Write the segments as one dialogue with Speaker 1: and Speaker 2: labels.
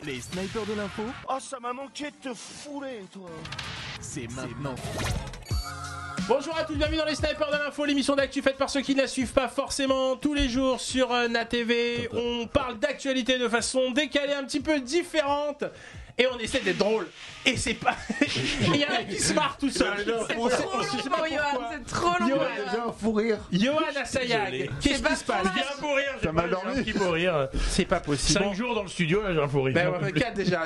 Speaker 1: Les snipers de l'info,
Speaker 2: Oh, ça m'a manqué de te fouler, toi.
Speaker 1: c'est maintenant.
Speaker 3: Bonjour à tous, bienvenue dans les snipers de l'info, l'émission d'actu faite par ceux qui ne la suivent pas forcément tous les jours sur NATV. On parle d'actualité de façon décalée, un petit peu différente. Et on essaie d'être drôle. Et c'est pas. Il y en a qui se marrent tout seul.
Speaker 4: C'est trop long, Johan, c'est trop long.
Speaker 3: Johan,
Speaker 5: Déjà un fou rire.
Speaker 3: Johan Assayag, qu'est-ce qui se passe?
Speaker 6: J'ai un fou rire,
Speaker 5: Ça m'a dormi.
Speaker 6: J'ai un petit fou rire.
Speaker 3: C'est pas possible.
Speaker 6: 5 jours dans le studio, là j'ai un fou rire.
Speaker 3: Ben ouais, 4 déjà.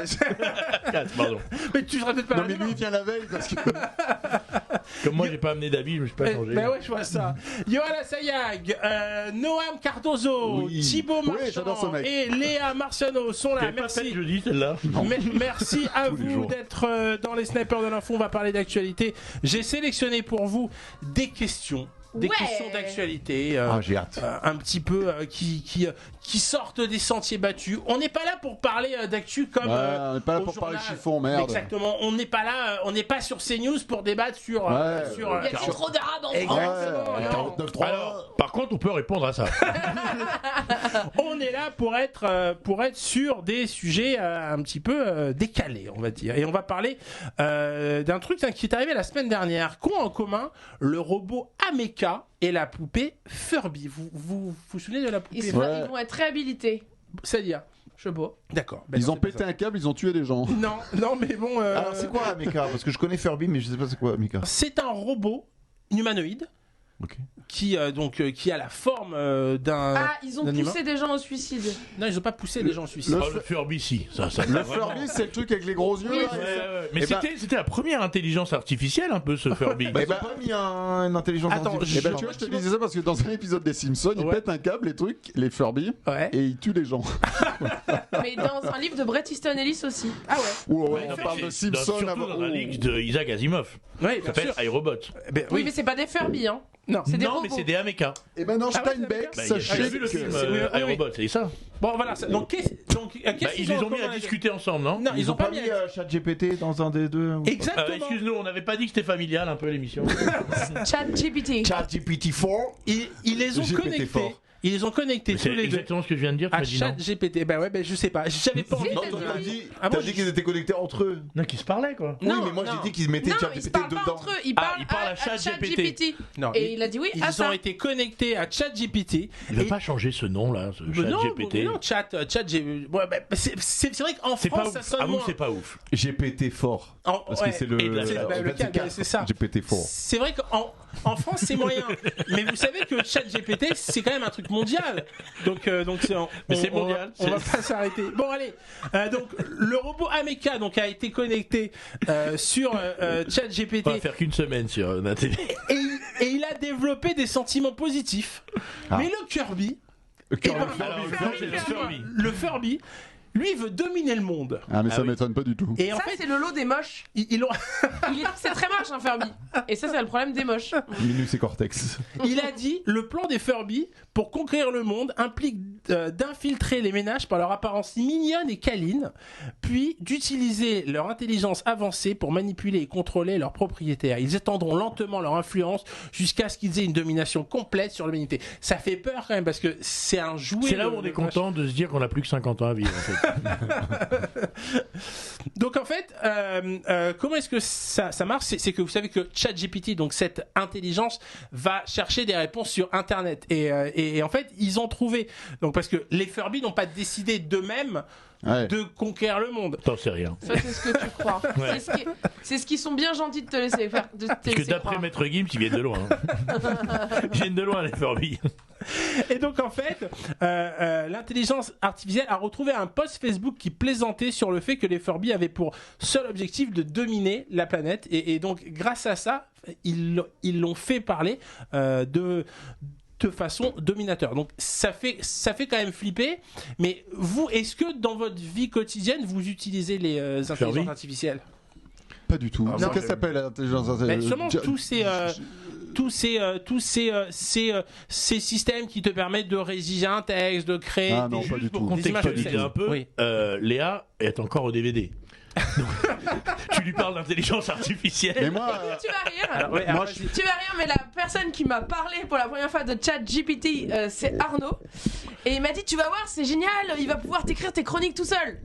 Speaker 6: 4, pardon.
Speaker 3: Mais tu serais peut-être pas
Speaker 5: Non
Speaker 3: là
Speaker 5: mais
Speaker 3: demain.
Speaker 5: lui il vient la veille parce que
Speaker 6: Comme moi j'ai pas amené d'habits, je me suis pas changé.
Speaker 3: Ben ouais, je vois ça. Johan Assayag, Noam Cardozo,
Speaker 5: Oui.
Speaker 3: Thibaut
Speaker 5: Oui, j'adore ce
Speaker 3: Marchand
Speaker 5: mec.
Speaker 3: et Léa Marciano sont là.
Speaker 6: T'avais pas fait
Speaker 3: Merci.
Speaker 6: jeudi celle-là.
Speaker 3: Merci à
Speaker 5: Tous les
Speaker 3: vous
Speaker 5: jours.
Speaker 3: d'être dans les snipers de l'info. On va parler d'actualité. J'ai sélectionné pour vous des questions. Des
Speaker 4: Ouais.
Speaker 3: questions d'actualité,
Speaker 5: j'ai hâte.
Speaker 3: un petit peu qui sortent des sentiers battus. On n'est pas là pour parler d'actu comme.
Speaker 5: on n'est pas là
Speaker 3: au
Speaker 5: pour parler
Speaker 3: journal.
Speaker 5: chiffon, merde.
Speaker 3: Exactement. On n'est pas là. On n'est pas sur CNews pour débattre sur.
Speaker 5: Ouais.
Speaker 4: Il y a trop d'arabes en
Speaker 3: Exactement.
Speaker 4: France.
Speaker 3: non.
Speaker 5: 49.3.
Speaker 6: Alors, par contre, on peut répondre à ça.
Speaker 3: On est là pour être sur des sujets un petit peu décalés, on va dire. Et on va parler d'un truc qui est arrivé la semaine dernière. Qu'ont en commun le robot Ameca et la poupée Furby? Vous souvenez de la poupée
Speaker 4: Ils,
Speaker 3: Furby?
Speaker 4: ils vont être réhabilités.
Speaker 3: C'est-à-dire,
Speaker 4: Je sais pas.
Speaker 3: d'accord. Ben
Speaker 5: Ils
Speaker 3: non,
Speaker 5: ont
Speaker 3: c'est pas
Speaker 5: pété
Speaker 3: ça.
Speaker 5: un câble, ils ont tué des gens.
Speaker 3: Non, mais bon.
Speaker 7: Alors c'est quoi Ameca? Parce que je connais Furby mais je sais pas c'est quoi Ameca.
Speaker 3: C'est un robot humanoïde
Speaker 7: Ok.
Speaker 3: qui a la forme d'un.
Speaker 4: Ah, ils ont
Speaker 3: d'un humain.
Speaker 4: poussé des gens au suicide.
Speaker 3: Non, ils ont pas poussé les gens au suicide.
Speaker 6: Oh, le Furby, si. Ça,
Speaker 5: Le
Speaker 6: vraiment.
Speaker 5: Furby c'est le truc avec les gros yeux
Speaker 4: Oui,
Speaker 5: là.
Speaker 6: Ouais, ouais. Mais
Speaker 5: Eh ben-
Speaker 6: c'était la première intelligence artificielle, un peu, ce Furby.
Speaker 7: Bah, ils ont pas mis une intelligence
Speaker 3: Attends,
Speaker 7: artificielle.
Speaker 5: Eh ben tu vois je te disais ça parce que dans un épisode des Simpsons ils
Speaker 3: Ouais.
Speaker 5: pètent un câble les trucs, les Furby
Speaker 3: Ouais.
Speaker 5: et ils tuent les gens.
Speaker 4: Mais dans un livre de Bret Easton Ellis aussi.
Speaker 3: Ah ouais.
Speaker 5: Ouais,
Speaker 6: En
Speaker 5: on
Speaker 6: fait,
Speaker 5: parle de
Speaker 6: c'est
Speaker 5: Simpsons
Speaker 6: surtout
Speaker 5: avant.
Speaker 6: dans un livre de Isaac Asimov.
Speaker 3: Oui,
Speaker 6: Ça
Speaker 3: bien
Speaker 6: s'appelle
Speaker 3: sûr.
Speaker 6: iRobot.
Speaker 3: Ben,
Speaker 4: Oui, mais c'est pas des Furby, hein.
Speaker 3: Non.
Speaker 4: C'est des
Speaker 6: Non,
Speaker 4: robots.
Speaker 6: mais c'est des Ameca.
Speaker 5: Et maintenant
Speaker 3: Ah ouais,
Speaker 5: Steinbeck,
Speaker 6: Bah,
Speaker 5: sachez
Speaker 6: j'ai vu le
Speaker 5: que
Speaker 6: film
Speaker 3: oui, oui.
Speaker 6: iRobot, c'est ça.
Speaker 3: Bon, voilà. Donc, qu'est-ce
Speaker 6: Bah,
Speaker 3: qu'ils
Speaker 6: ils les
Speaker 3: en
Speaker 6: ont mis à
Speaker 3: commun,
Speaker 6: discuter ensemble, non?
Speaker 3: Non, ils ont pas mis.
Speaker 7: ChatGPT dans un des deux. ou pas
Speaker 3: Exactement.
Speaker 6: Excuse-nous, on n'avait pas dit que c'était familial un peu l'émission.
Speaker 4: ChatGPT.
Speaker 7: ChatGPT-4.
Speaker 3: Ils les ont
Speaker 7: GPT
Speaker 3: connectés.
Speaker 7: fort.
Speaker 3: Ils les ont connectés tous
Speaker 6: C'est
Speaker 3: les deux
Speaker 6: exactement ce que je viens de dire, tu
Speaker 3: à
Speaker 6: m'as dit non.
Speaker 3: ChatGPT. Ben ouais, ben je sais pas. J'avais pas envie
Speaker 7: Non,
Speaker 3: de
Speaker 7: toi,
Speaker 3: dire.
Speaker 7: t'as dit,
Speaker 3: Ah bon,
Speaker 7: t'as dit qu'ils étaient connectés entre eux.
Speaker 6: Non, qui se parlaient quoi.
Speaker 7: Oui,
Speaker 4: Non,
Speaker 7: mais moi
Speaker 4: non.
Speaker 7: j'ai dit qu'ils mettaient
Speaker 4: Non, ils se
Speaker 7: ChatGPT
Speaker 4: parlent pas
Speaker 7: dedans.
Speaker 4: entre eux, ils
Speaker 6: Ah,
Speaker 4: parlent
Speaker 6: ils parlent à
Speaker 4: à
Speaker 6: ChatGPT.
Speaker 4: ChatGPT.
Speaker 3: Non,
Speaker 4: Et il a dit oui
Speaker 3: Ils
Speaker 4: à
Speaker 3: ont
Speaker 4: ça.
Speaker 3: été connectés à ChatGPT.
Speaker 6: Il va
Speaker 3: Et-
Speaker 6: pas changer ce nom là, ce
Speaker 3: Ben non,
Speaker 6: ChatGPT.
Speaker 3: mais non, ChatGPT. Ouais, ben, c'est vrai qu'en
Speaker 6: C'est pas
Speaker 3: France, ça
Speaker 6: ouf.
Speaker 3: sonne
Speaker 6: Ah vous,
Speaker 3: moins.
Speaker 6: c'est pas ouf.
Speaker 7: GPT fort. Parce
Speaker 3: Ouais.
Speaker 7: que c'est le.
Speaker 6: Et de la-
Speaker 3: C'est-
Speaker 7: en
Speaker 3: bah,
Speaker 7: fait,
Speaker 3: le câble,
Speaker 7: quatre.
Speaker 3: c'est ça.
Speaker 7: GPT fort.
Speaker 3: C'est vrai qu'en France c'est moyen, mais vous savez que ChatGPT c'est quand même un truc mondial, donc
Speaker 6: Mais c'est mondial,
Speaker 3: On va pas s'arrêter. Bon allez, donc le robot Ameca donc a été connecté sur ChatGPT
Speaker 6: On va faire qu'une semaine sur Nathalie.
Speaker 3: et il a développé des sentiments positifs.
Speaker 7: Ah.
Speaker 3: Mais le Kirby,
Speaker 7: Kirby.
Speaker 6: Alors, c'est le Furby.
Speaker 3: le Furby, lui veut dominer le monde.
Speaker 5: Ah mais
Speaker 6: Ah
Speaker 5: ça
Speaker 6: oui.
Speaker 5: m'étonne pas du tout.
Speaker 3: Et en
Speaker 4: Ça,
Speaker 3: fait,
Speaker 4: c'est le lot des moches.
Speaker 3: ils ont
Speaker 4: C'est très moche, un Furby. Et ça, c'est le problème des moches.
Speaker 7: Minus et Cortex.
Speaker 3: Il a dit le plan des Furby pour conquérir le monde implique d'infiltrer les ménages par leur apparence mignonne et câline, puis d'utiliser leur intelligence avancée pour manipuler et contrôler leurs propriétaires. Ils étendront lentement leur influence jusqu'à ce qu'ils aient une domination complète sur l'humanité. Ça fait peur quand même parce que c'est un jouet.
Speaker 6: C'est là où
Speaker 3: le-
Speaker 6: on est
Speaker 3: le
Speaker 6: content de se dire qu'on a plus que 50 ans à vivre en fait.
Speaker 3: Donc en fait, comment est-ce que ça marche? C'est que vous savez que ChatGPT, donc cette intelligence, va chercher des réponses sur Internet. Et en fait, ils ont trouvé. Donc parce que les Furby n'ont pas décidé d'eux-mêmes
Speaker 5: Ouais.
Speaker 3: de conquérir le monde.
Speaker 6: T'en sais rien.
Speaker 4: Ça, c'est ce que tu crois.
Speaker 6: Ouais.
Speaker 4: C'est ce qu'ils sont bien gentils de te laisser faire. De te
Speaker 6: Parce que
Speaker 4: laisser
Speaker 6: d'après
Speaker 4: croire.
Speaker 6: Maître Gims, ils viennent de loin. Ils viennent de loin les Furby.
Speaker 3: Et donc en fait, l'intelligence artificielle a retrouvé un post Facebook qui plaisantait sur le fait que les Furby avaient pour seul objectif de dominer la planète. Et donc grâce à ça, ils l'ont fait parler de façon dominateur. Donc ça fait quand même flipper. Mais vous, est-ce que dans votre vie quotidienne, vous utilisez les intelligences
Speaker 6: Furby
Speaker 3: artificielles?
Speaker 5: Pas du tout.
Speaker 7: Ah,
Speaker 5: C'est
Speaker 7: moi,
Speaker 5: qu'elle s'appelle l'intelligence artificielle.
Speaker 3: Ben, Seulement ces systèmes qui te permettent de rédiger un texte, de créer
Speaker 5: Ah non,
Speaker 3: des-
Speaker 5: pas du
Speaker 6: Juste pour
Speaker 5: tout.
Speaker 3: Des images
Speaker 6: contextualiser
Speaker 3: de
Speaker 6: un peu,
Speaker 3: Oui.
Speaker 6: Léa est encore au DVD. Donc, tu lui parles d'intelligence artificielle.
Speaker 5: Mais moi,
Speaker 4: Tu vas rire.
Speaker 3: Alors, ouais,
Speaker 5: Moi,
Speaker 3: alors, vas-y.
Speaker 4: Tu vas rire, mais la personne qui m'a parlé pour la première fois de ChatGPT, c'est Arnaud. Et il m'a dit, tu vas voir, c'est génial, il va pouvoir t'écrire tes chroniques tout seul.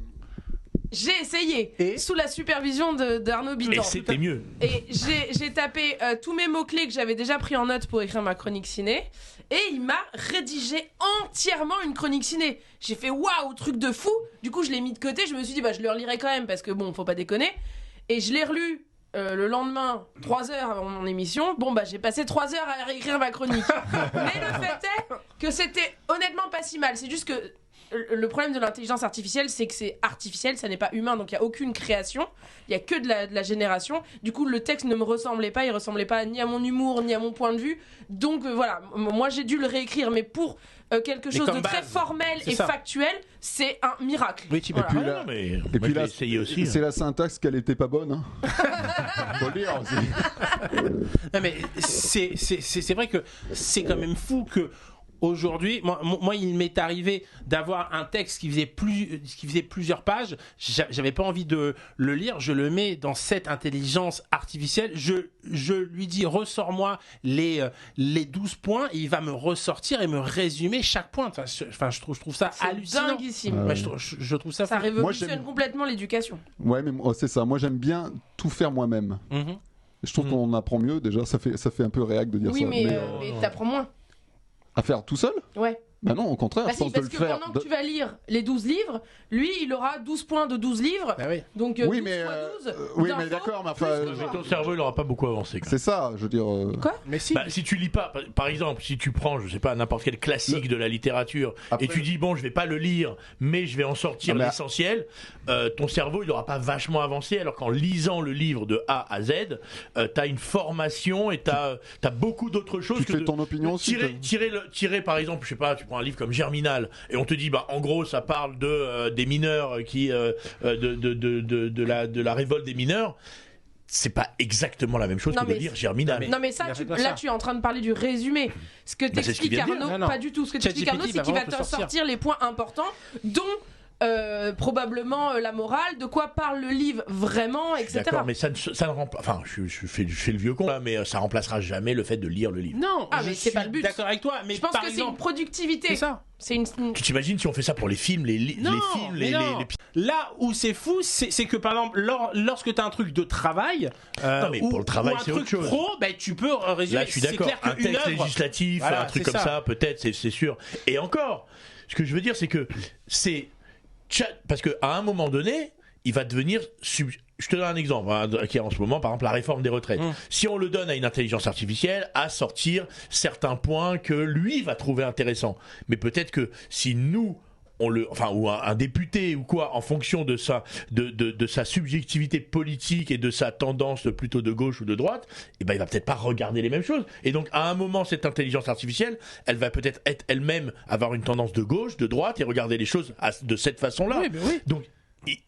Speaker 4: J'ai essayé,
Speaker 3: Et
Speaker 4: sous la supervision d'Arnaud
Speaker 6: Et
Speaker 4: Bitan.
Speaker 6: c'était mieux.
Speaker 4: Et j'ai tapé tous mes mots-clés que j'avais déjà pris en note pour écrire ma chronique ciné. Et il m'a rédigé entièrement une chronique ciné. J'ai fait waouh, truc de fou. Du coup, je l'ai mis de côté. Je me suis dit, je le relirai quand même parce que bon, faut pas déconner. Et je l'ai relu le lendemain, 3 heures avant mon émission. Bon, j'ai passé 3 heures à réécrire ma chronique. Mais le fait est que c'était honnêtement pas si mal. C'est juste que le problème de l'intelligence artificielle, c'est que c'est artificiel, ça n'est pas humain, donc il n'y a aucune création, il n'y a que de la génération. Du coup, le texte ne me ressemblait pas, il ressemblait pas ni à mon humour, ni à mon point de vue. Donc voilà, moi j'ai dû le réécrire, mais pour quelque chose de très formel et factuel, c'est un miracle.
Speaker 3: Oui, tu peux
Speaker 5: puis
Speaker 3: plus.
Speaker 5: là-
Speaker 6: Mais
Speaker 5: Et
Speaker 6: moi,
Speaker 5: puis
Speaker 6: je
Speaker 5: là,
Speaker 6: l'ai essayé aussi.
Speaker 5: c'est la syntaxe qu'elle était pas bonne. Hein. Faut le dire aussi.
Speaker 3: Non mais c'est vrai que c'est quand même fou que aujourd'hui, moi il m'est arrivé d'avoir un texte qui faisait plusieurs pages, j'avais pas envie de le lire, je le mets dans cette intelligence artificielle, je lui dis ressors-moi les 12 points et il va me ressortir et me résumer chaque point. Je trouve ça
Speaker 4: C'est
Speaker 3: hallucinant.
Speaker 4: dinguissime.
Speaker 3: Ouais, je trouve ça
Speaker 4: Ça
Speaker 3: fou.
Speaker 4: révolutionne
Speaker 5: j'aime-
Speaker 4: complètement l'éducation.
Speaker 5: Ouais, mais c'est ça. Moi, j'aime bien tout faire moi-même.
Speaker 3: Mhm.
Speaker 5: Je trouve qu'on apprend mieux. Déjà, ça fait un peu réac de dire
Speaker 4: Oui,
Speaker 5: ça.
Speaker 4: mais
Speaker 5: Mais,
Speaker 4: t'apprends moins.
Speaker 5: à faire tout seul?
Speaker 4: Ouais.
Speaker 5: Bah non, au contraire,
Speaker 4: Bah
Speaker 5: je
Speaker 4: si,
Speaker 5: pense de
Speaker 4: parce
Speaker 5: le
Speaker 4: que
Speaker 5: faire.
Speaker 4: pendant que tu vas lire les 12 livres, lui, il aura 12 points de 12 livres.
Speaker 3: Bah oui.
Speaker 4: Donc
Speaker 5: Oui,
Speaker 4: 12
Speaker 5: mais
Speaker 4: fois 12
Speaker 5: oui,
Speaker 4: d'infos,
Speaker 5: mais d'accord, mais
Speaker 4: plus
Speaker 5: enfin,
Speaker 4: que
Speaker 6: Mais
Speaker 4: moi.
Speaker 6: ton cerveau, il n'aura pas beaucoup avancé. Quand même.
Speaker 5: c'est ça, je veux dire.
Speaker 3: Mais si.
Speaker 6: Si tu lis pas, par exemple, si tu prends, je sais pas, n'importe quel classique de la littérature,
Speaker 5: Après-
Speaker 6: et tu dis bon, je vais pas le lire, mais je vais en sortir
Speaker 5: Ah, mais-
Speaker 6: l'essentiel, ton cerveau, il aura pas vachement avancé, alors qu'en lisant le livre de A à Z, t'as une formation et t'as beaucoup d'autres choses
Speaker 5: Tu
Speaker 6: que
Speaker 5: fais
Speaker 6: de-
Speaker 5: ton opinion aussi.
Speaker 6: tirer par exemple, je sais pas, tu prends un livre comme Germinal et on te dit en gros ça parle des mineurs qui de la révolte des mineurs. C'est pas exactement la même chose
Speaker 4: Non,
Speaker 6: que de
Speaker 4: mais-
Speaker 6: lire Germinal.
Speaker 4: Non mais ça,
Speaker 3: Il a fait pas
Speaker 4: là
Speaker 3: ça.
Speaker 4: tu es en train de parler du résumé. Ce que
Speaker 6: c'est ce qu'il
Speaker 4: t'explique
Speaker 6: vient de dire.
Speaker 4: Arnaud,
Speaker 3: Non, non.
Speaker 4: pas du tout. Ce que t'explique Arnaud,
Speaker 3: ChatGPT
Speaker 4: c'est qu'il
Speaker 3: va
Speaker 4: va te
Speaker 3: vraiment te
Speaker 4: sortir les points importants, dont probablement la morale, de quoi parle le livre vraiment, etc.
Speaker 6: D'accord, mais ça ne remplace. Enfin, je fais le vieux con là, mais ça remplacera jamais le fait de lire le livre.
Speaker 3: Non,
Speaker 4: Ah,
Speaker 3: je
Speaker 4: mais c'est
Speaker 3: suis
Speaker 4: pas le but.
Speaker 3: d'accord avec toi, mais
Speaker 4: Je pense
Speaker 3: par
Speaker 4: que c'est une
Speaker 3: exemple,
Speaker 4: productivité.
Speaker 3: c'est ça.
Speaker 4: C'est une.
Speaker 6: Tu t'imagines si on fait ça pour les films, les films,
Speaker 3: Mais non. Là où c'est fou, c'est que par exemple, lorsque tu as un truc de travail,
Speaker 6: Non, mais pour le travail,
Speaker 3: ou un
Speaker 6: c'est
Speaker 3: truc
Speaker 6: autre chose.
Speaker 3: pro, tu peux résumer.
Speaker 6: Là, je suis
Speaker 3: C'est
Speaker 6: d'accord.
Speaker 3: clair
Speaker 6: Un
Speaker 3: qu'une
Speaker 6: texte
Speaker 3: œuvre-
Speaker 6: législatif,
Speaker 3: Voilà,
Speaker 6: un truc
Speaker 3: c'est
Speaker 6: comme ça, peut-être, c'est sûr. Et encore, ce que je veux dire, c'est que parce qu'à un moment donné, il va devenir. Je te donne un exemple qui est en ce moment, par exemple, la réforme des retraites. Si on le donne à une intelligence artificielle, à sortir certains points que lui va trouver intéressants. Mais peut-être que si nous ou un député ou quoi, en fonction de sa subjectivité politique et de sa tendance plutôt de gauche ou de droite, il va peut-être pas regarder les mêmes choses. Et donc à un moment, cette intelligence artificielle, elle va peut-être être elle-même avoir une tendance de gauche, de droite et regarder les choses de cette façon-là.
Speaker 3: Oui, mais oui.
Speaker 6: Donc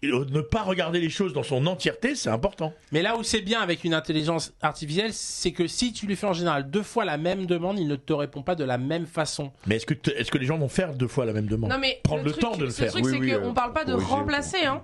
Speaker 6: ne pas regarder les choses dans son entièreté, c'est important.
Speaker 3: Mais là où c'est bien avec une intelligence artificielle, c'est que si tu lui fais en général 2 fois la même demande, il ne te répond pas de la même façon.
Speaker 6: Mais est-ce que les gens vont faire 2 fois la même demande?
Speaker 4: Non mais
Speaker 6: Prendre le temps de le faire.
Speaker 4: Le truc, c'est
Speaker 5: Oui,
Speaker 4: qu'on parle pas de
Speaker 5: corriger,
Speaker 4: remplacer, hein.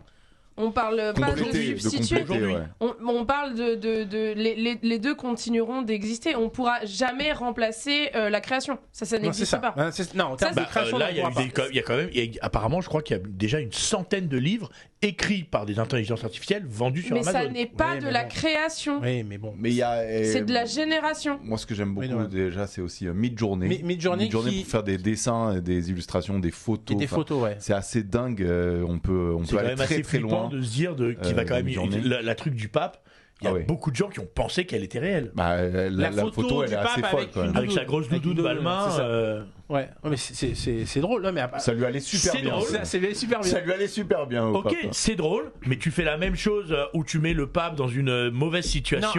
Speaker 4: On parle pas de
Speaker 5: Compléter,
Speaker 4: substituer.
Speaker 5: ouais.
Speaker 4: On parle les deux continueront d'exister. On pourra jamais remplacer la création. Ça
Speaker 3: Non, c'est
Speaker 4: n'existe
Speaker 3: ça.
Speaker 4: pas.
Speaker 3: Non, en termes de création,
Speaker 6: là,
Speaker 3: on
Speaker 6: il y a
Speaker 3: pourra pas.
Speaker 6: quand même, apparemment, je crois qu'il y a déjà une centaine de livres écrits par des intelligences artificielles vendus sur
Speaker 4: Mais
Speaker 6: Amazon.
Speaker 4: ça n'est pas
Speaker 3: Oui,
Speaker 4: de
Speaker 3: mais
Speaker 4: la
Speaker 3: bon.
Speaker 4: création.
Speaker 3: Oui, mais bon.
Speaker 7: Mais il y a.
Speaker 4: C'est de la génération.
Speaker 7: Moi, ce que j'aime beaucoup
Speaker 3: Oui, non.
Speaker 7: déjà, c'est aussi Midjourney.
Speaker 3: Midjourney qui-
Speaker 7: pour faire des dessins, des illustrations, des photos.
Speaker 3: Et des
Speaker 7: Enfin,
Speaker 3: photos, ouais.
Speaker 7: C'est assez dingue. On peut
Speaker 6: C'est quand
Speaker 7: aller
Speaker 6: même
Speaker 7: très
Speaker 6: assez
Speaker 7: très
Speaker 6: flippant
Speaker 7: loin.
Speaker 6: de se dire qu'il va quand même
Speaker 7: Midjourney.
Speaker 6: la truc du pape. Il y a
Speaker 7: Ah ouais.
Speaker 6: beaucoup de gens qui ont pensé qu'elle était réelle.
Speaker 7: Bah, la photo, elle
Speaker 3: du
Speaker 7: est assez
Speaker 3: pape
Speaker 7: folle
Speaker 3: avec
Speaker 7: quand même.
Speaker 3: une
Speaker 6: Avec sa grosse
Speaker 3: Avec
Speaker 6: doudoune
Speaker 3: une
Speaker 6: Balmain.
Speaker 3: c'est ça. Ouais, mais c'est drôle, non, mais
Speaker 7: Ça lui allait super
Speaker 6: C'est
Speaker 7: bien.
Speaker 6: drôle.
Speaker 3: c'est super bien.
Speaker 7: Ça lui allait super bien au
Speaker 6: Ok,
Speaker 7: pape.
Speaker 6: c'est drôle, mais tu fais la même chose où tu mets le pape dans une mauvaise situation.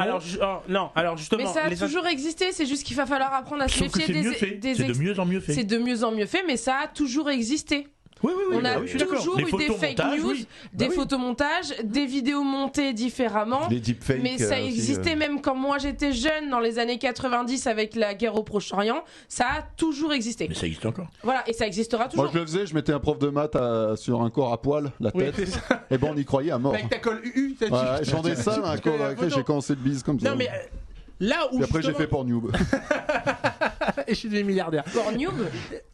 Speaker 3: Non, alors justement,
Speaker 4: Mais ça a
Speaker 3: les
Speaker 4: toujours existé. C'est juste qu'il va falloir apprendre à se
Speaker 6: Sauf que
Speaker 4: méfier
Speaker 6: c'est mieux fait. C'est de mieux en mieux fait.
Speaker 4: C'est de mieux en mieux fait, mais ça a toujours existé.
Speaker 6: Oui,
Speaker 4: On a
Speaker 6: bah oui, je suis d'accord.
Speaker 4: toujours
Speaker 6: Les
Speaker 4: eu des fake
Speaker 6: photomontages,
Speaker 4: news,
Speaker 6: oui.
Speaker 4: des
Speaker 6: Bah oui.
Speaker 4: photomontages, des vidéos montées différemment.
Speaker 7: Les deepfakes.
Speaker 4: Mais ça
Speaker 7: aussi,
Speaker 4: existait même quand moi j'étais jeune, dans les années 90, avec la guerre au Proche-Orient. Ça a toujours existé.
Speaker 6: Mais ça existe encore.
Speaker 4: Voilà, et ça existera
Speaker 5: Moi,
Speaker 4: toujours.
Speaker 5: je le faisais, je mettais un prof de maths sur un corps à poil, la
Speaker 3: Oui,
Speaker 5: tête.
Speaker 3: c'est ça.
Speaker 5: Et ben, on y croyait à mort.
Speaker 3: Avec ta colle UU, t'as dit.
Speaker 5: Ouais, j'en ai ça, un corps avec lequel j'ai commencé le bise comme ça.
Speaker 3: Non, mais là où
Speaker 5: Puis après, j'ai
Speaker 3: justement-
Speaker 5: fait Pornhub.
Speaker 3: Et je suis devenu milliardaire.
Speaker 4: Pornhub,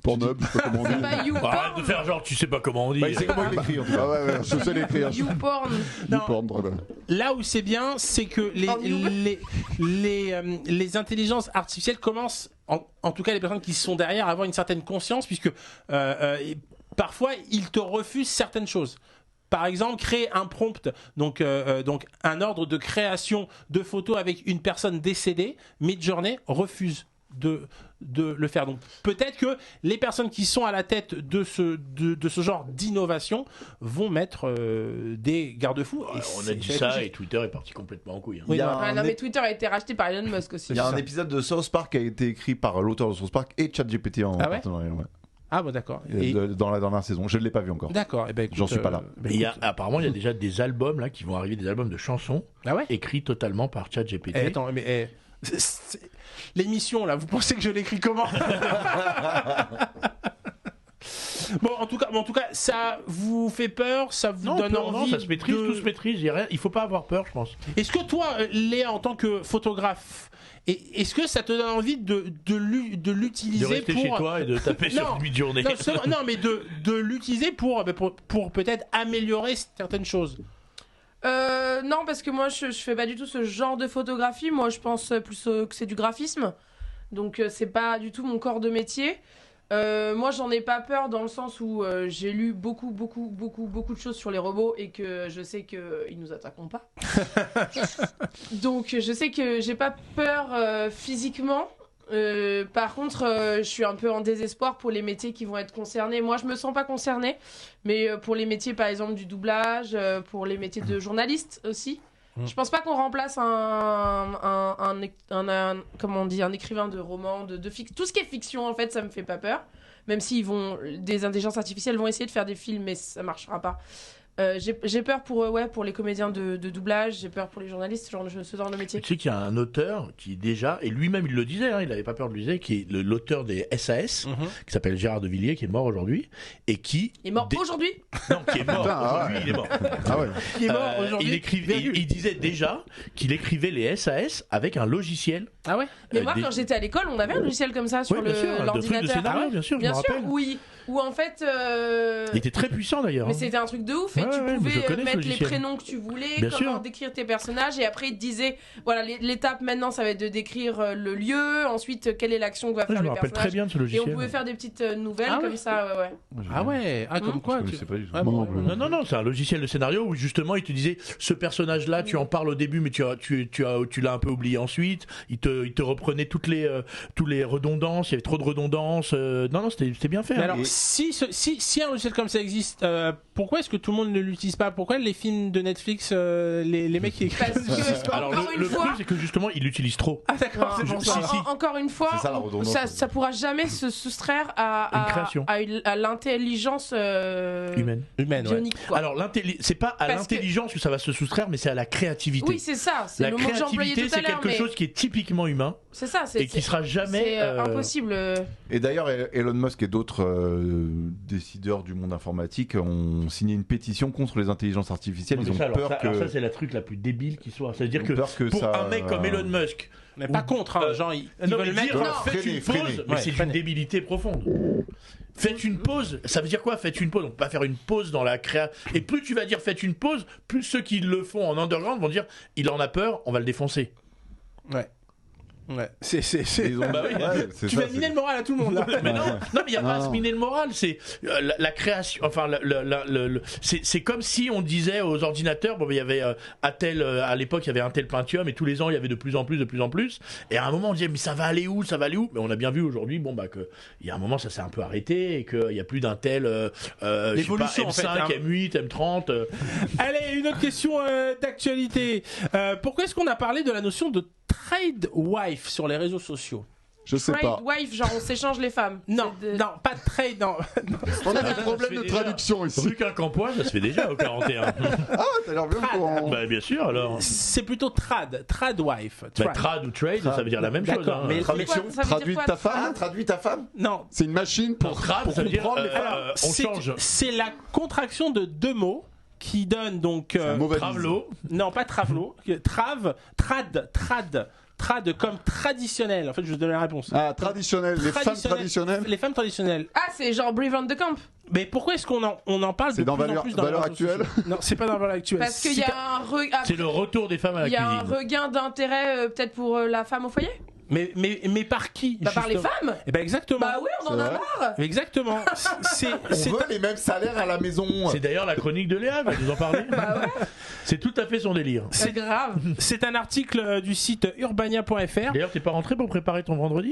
Speaker 5: Pornhub, je sais pas comment on
Speaker 4: c'est
Speaker 5: dit.
Speaker 4: pas
Speaker 6: Arrête de
Speaker 4: YouPorn.
Speaker 6: faire genre, tu sais pas comment on dit.
Speaker 7: Bah, il sait comment il écrit en tout cas.
Speaker 5: Ah ouais, je sais l'écrire.
Speaker 4: YouPorn.
Speaker 5: YouPorn, voilà.
Speaker 3: Là où c'est bien, c'est que les intelligences artificielles commencent, en tout cas les personnes qui sont derrière, à avoir une certaine conscience, puisque parfois ils te refusent certaines choses. Par exemple, créer un prompt, donc un ordre de création de photos avec une personne décédée, Midjourney refuse de le faire. Donc peut-être que les personnes qui sont à la tête de ce genre d'innovation vont mettre des garde-fous. Et
Speaker 6: On
Speaker 3: c'est-
Speaker 6: a dit
Speaker 3: c'est
Speaker 6: ça
Speaker 3: logique.
Speaker 6: et Twitter est parti complètement en couille.
Speaker 3: Oui,
Speaker 7: Il y a
Speaker 3: non.
Speaker 4: Ah,
Speaker 7: un
Speaker 4: non, mais
Speaker 7: é-
Speaker 4: Twitter a été racheté par Elon Musk aussi.
Speaker 7: il y a un épisode de South Park qui a été écrit par l'auteur de South Park et ChatGPT en
Speaker 3: Ah ouais
Speaker 7: partenariat. Ouais.
Speaker 3: Ah bon, d'accord. Et-
Speaker 7: Dans la dernière saison. Je ne l'ai pas vu encore.
Speaker 3: D'accord. Eh ben, écoute,
Speaker 7: J'en suis pas là.
Speaker 3: ben,
Speaker 6: Et il y a,
Speaker 3: écoute.
Speaker 6: apparemment, il y a déjà des albums là qui vont arriver, des albums de chansons
Speaker 3: Ah ouais.
Speaker 6: écrits totalement par ChatGPT.
Speaker 3: Attends, mais l'émission là, vous pensez que je l'écris comment? Bon, en tout cas, ça vous fait peur, ça vous
Speaker 6: Non,
Speaker 3: donne
Speaker 6: peur,
Speaker 3: envie
Speaker 6: non, ça se maîtrise,
Speaker 3: de-
Speaker 6: tout se maîtrise. Il faut pas avoir peur, je pense.
Speaker 3: Est-ce que toi, Léa, en tant que photographe, est-ce que ça te donne envie de
Speaker 6: De
Speaker 3: l'utiliser
Speaker 6: rester
Speaker 3: pour
Speaker 6: chez toi et de taper sur
Speaker 3: Non,
Speaker 6: une journée.
Speaker 3: non, justement, non, mais de l'utiliser pour peut-être améliorer certaines choses.
Speaker 4: Non, parce que moi je fais pas du tout ce genre de photographie. Moi je pense plus que c'est du graphisme. Donc c'est pas du tout mon corps de métier. Moi j'en ai pas peur dans le sens où j'ai lu beaucoup de choses sur les robots et que je sais qu'ils nous attaqueront pas. Donc je sais que j'ai pas peur physiquement. Par contre, je suis un peu en désespoir pour les métiers qui vont être concernés. Moi, je me sens pas concernée, mais pour les métiers, par exemple, du doublage, pour les métiers de journaliste aussi. Je pense pas qu'on remplace comment on dit, un écrivain de roman, de fiction. Tout ce qui est fiction, en fait, ça me fait pas peur. Même si des intelligences artificielles vont essayer de faire des films, mais ça marchera pas. J'ai peur pour les comédiens de doublage, j'ai peur pour les journalistes, ce genre de métier.
Speaker 6: Tu sais qu'il y a un auteur qui déjà, et lui-même il le disait, hein, il n'avait pas peur de le dire, qui est l'auteur des SAS, qui s'appelle Gérard de Villiers, qui est mort aujourd'hui, et qui...
Speaker 4: Il est mort aujourd'hui.
Speaker 6: Non, qui est mort
Speaker 5: Putain,
Speaker 6: aujourd'hui, il est mort.
Speaker 5: Ah ouais.
Speaker 3: Il est mort aujourd'hui.
Speaker 6: Il disait déjà qu'il écrivait les SAS avec un logiciel.
Speaker 3: Ah ouais.
Speaker 4: Mais moi,
Speaker 6: des-
Speaker 4: quand j'étais à l'école, on avait un logiciel comme ça sur
Speaker 6: Oui, bien sûr, de trucs de
Speaker 4: l'ordinateur.
Speaker 6: scénario, bien sûr, je
Speaker 4: Bien
Speaker 6: me
Speaker 4: sûr,
Speaker 6: rappelle.
Speaker 4: oui. Où en fait.
Speaker 6: Il était très puissant d'ailleurs.
Speaker 4: Mais
Speaker 6: hein.
Speaker 4: c'était un truc de ouf et
Speaker 6: Ouais,
Speaker 4: tu
Speaker 6: ouais, mais
Speaker 4: pouvais
Speaker 6: je connais ce
Speaker 4: mettre les
Speaker 6: logiciel.
Speaker 4: prénoms que tu voulais,
Speaker 6: Bien
Speaker 4: comment
Speaker 6: sûr.
Speaker 4: décrire tes personnages et après il te disait voilà l'étape maintenant ça va être de décrire le lieu, ensuite quelle est l'action que va
Speaker 6: Ouais,
Speaker 4: faire
Speaker 6: je me
Speaker 4: le
Speaker 6: rappelle
Speaker 4: personnage.
Speaker 6: très bien de ce
Speaker 4: Et
Speaker 6: logiciel.
Speaker 4: on pouvait faire des petites nouvelles
Speaker 3: Ah ouais.
Speaker 4: comme ça, ouais.
Speaker 3: Ah ouais. Ah comme quoi.
Speaker 7: Je sais pas du tout.
Speaker 3: Ouais,
Speaker 5: Moi
Speaker 3: bon,
Speaker 5: non plus.
Speaker 6: Non, non, non, c'est un logiciel de scénario où justement il te disait ce personnage-là, tu en parles au début, mais tu l'as un peu oublié ensuite. Il te reprenait toutes les redondances, il y avait trop de redondances. Non, non, c'était bien fait.
Speaker 3: Mais
Speaker 6: hein.
Speaker 3: alors, si un logiciel comme ça existe, pourquoi est-ce que tout le monde ne l'utilise pas? Pourquoi les films de Netflix, les mecs qui écrivent
Speaker 4: Parce que
Speaker 6: Alors
Speaker 4: encore
Speaker 6: le
Speaker 4: une
Speaker 6: truc
Speaker 4: fois.
Speaker 6: c'est que justement il l'utilise trop.
Speaker 3: Ah d'accord, c'est
Speaker 4: Non,
Speaker 3: pour ça.
Speaker 6: si.
Speaker 4: encore une fois,
Speaker 7: C'est ça, la redondance.
Speaker 4: ça pourra jamais se soustraire
Speaker 6: Une création.
Speaker 4: à l'intelligence
Speaker 6: Humaine.
Speaker 3: Humaine, ouais.
Speaker 4: bionique. Quoi.
Speaker 6: Alors c'est pas à
Speaker 4: Parce que-
Speaker 6: l'intelligence que ça va se soustraire, mais c'est à la créativité.
Speaker 4: Oui, c'est ça. C'est
Speaker 6: La
Speaker 4: le mot que j'employais
Speaker 6: créativité
Speaker 4: tout à
Speaker 6: c'est
Speaker 4: l'heure.
Speaker 6: quelque
Speaker 4: Mais
Speaker 6: chose qui est typiquement humain
Speaker 4: c'est ça.
Speaker 6: et qui sera jamais.
Speaker 4: C'est impossible.
Speaker 7: Et d'ailleurs, Elon Musk et d'autres décideurs du monde informatique ont signé une pétition contre les intelligences artificielles.
Speaker 6: Non,
Speaker 7: Ils
Speaker 6: mais
Speaker 7: ont
Speaker 6: ça, alors
Speaker 7: peur
Speaker 6: ça, alors ça,
Speaker 7: que.
Speaker 6: c'est la truc la plus débile qui soit. C'est-à-dire
Speaker 7: Ils
Speaker 6: que
Speaker 7: ont peur que
Speaker 6: pour
Speaker 7: ça-
Speaker 6: un mec comme Elon Musk,
Speaker 3: Mais pas contre, hein, genre ils
Speaker 6: non,
Speaker 3: veulent
Speaker 6: mais
Speaker 3: mettre.
Speaker 6: dire,
Speaker 4: Non.
Speaker 6: faites une
Speaker 7: Freiner,
Speaker 6: pause, mais
Speaker 3: Ouais,
Speaker 6: c'est
Speaker 3: freiner.
Speaker 6: une débilité profonde. Faites une pause, ça veut dire quoi? Faites une pause, on peut pas faire une pause dans la créa. Et plus tu vas dire faites une pause, plus ceux qui le font en underground vont dire il en a peur, on va le défoncer.
Speaker 3: Ouais. Ouais. C'est.
Speaker 7: Ils ont-
Speaker 6: Bah oui.
Speaker 7: ouais, c'est
Speaker 3: Tu
Speaker 7: ça,
Speaker 3: vas miner le moral à tout le monde là.
Speaker 6: Mais non, mais il y a pas à
Speaker 5: Non.
Speaker 6: se miner le moral. C'est la création. Enfin, c'est comme si on disait aux ordinateurs, bon, il y avait à l'époque, il y avait un tel Pentium, et tous les ans, il y avait de plus en plus. Et à un moment, on disait, mais ça va aller où? Mais on a bien vu aujourd'hui, bon, bah, que il y a un moment, ça s'est un peu arrêté, et qu'il y a plus d'un tel, je sais
Speaker 3: L'évolution,
Speaker 6: pas,
Speaker 3: en fait,
Speaker 6: M5,
Speaker 3: hein.
Speaker 6: M8, M30.
Speaker 3: Allez, une autre question d'actualité. Pourquoi est-ce qu'on a parlé de la notion de trade wife sur les réseaux sociaux?
Speaker 5: Je sais pas.
Speaker 4: Trade wife, genre on s'échange les femmes.
Speaker 3: Non,
Speaker 4: C'est de-
Speaker 3: non, pas de trade, non.
Speaker 5: On a
Speaker 6: Ça
Speaker 5: un
Speaker 6: se
Speaker 5: problème
Speaker 6: fait
Speaker 5: de
Speaker 6: déjà.
Speaker 5: traduction ici.
Speaker 6: Rue Quincampoix, ça se fait déjà au 41.
Speaker 5: Ah, t'as l'air bien pour.
Speaker 6: Bah, bien sûr, alors.
Speaker 3: C'est plutôt trad wife.
Speaker 6: Bah, trad ou trade, ça veut dire la même chose.
Speaker 3: D'accord,
Speaker 6: hein.
Speaker 3: mais-
Speaker 7: Traduction.
Speaker 4: Ça veut dire
Speaker 5: Traduis
Speaker 4: quoi,
Speaker 5: ta
Speaker 4: trad?
Speaker 5: femme.
Speaker 7: Traduis ta femme.
Speaker 3: Non,
Speaker 5: C'est une machine
Speaker 6: Non,
Speaker 5: pour
Speaker 6: trad, ça veut dire
Speaker 5: comprendre les femmes.
Speaker 6: on change.
Speaker 3: c'est la contraction de deux mots qui donne donc
Speaker 5: C'est un mauvais
Speaker 6: Travelo.
Speaker 3: non pas travelo, trad trad comme traditionnel. En fait, je vous donne la réponse.
Speaker 5: Ah, traditionnel, les femmes traditionnelles.
Speaker 3: Les femmes traditionnelles.
Speaker 4: Ah, c'est genre Brie Van de Camp.
Speaker 3: Mais pourquoi est-ce qu'on en parle
Speaker 5: C'est
Speaker 3: de
Speaker 5: dans
Speaker 3: plus en
Speaker 5: Valeurs
Speaker 3: plus dans les réseaux
Speaker 5: actuelles
Speaker 3: sociaux? Non, c'est pas dans Valeurs actuelles.
Speaker 4: Parce qu'il y a un
Speaker 6: C'est le retour des femmes à la
Speaker 4: il y a un
Speaker 6: cuisine.
Speaker 4: regain d'intérêt peut-être pour la femme au foyer.
Speaker 3: Mais par qui?
Speaker 4: Bah par les
Speaker 3: justement
Speaker 4: femmes.
Speaker 3: Eh ben exactement.
Speaker 4: Bah oui, on en
Speaker 5: C'est
Speaker 4: a
Speaker 5: vrai
Speaker 4: marre.
Speaker 3: Exactement.
Speaker 5: On veut les mêmes salaires à la maison.
Speaker 6: C'est d'ailleurs la chronique de Léa, elle va nous en parler.
Speaker 4: Bah ouais,
Speaker 6: C'est tout à fait son délire.
Speaker 4: c'est grave.
Speaker 3: C'est un article du site urbania.fr.
Speaker 6: D'ailleurs, t'es pas rentré pour préparer ton vendredi?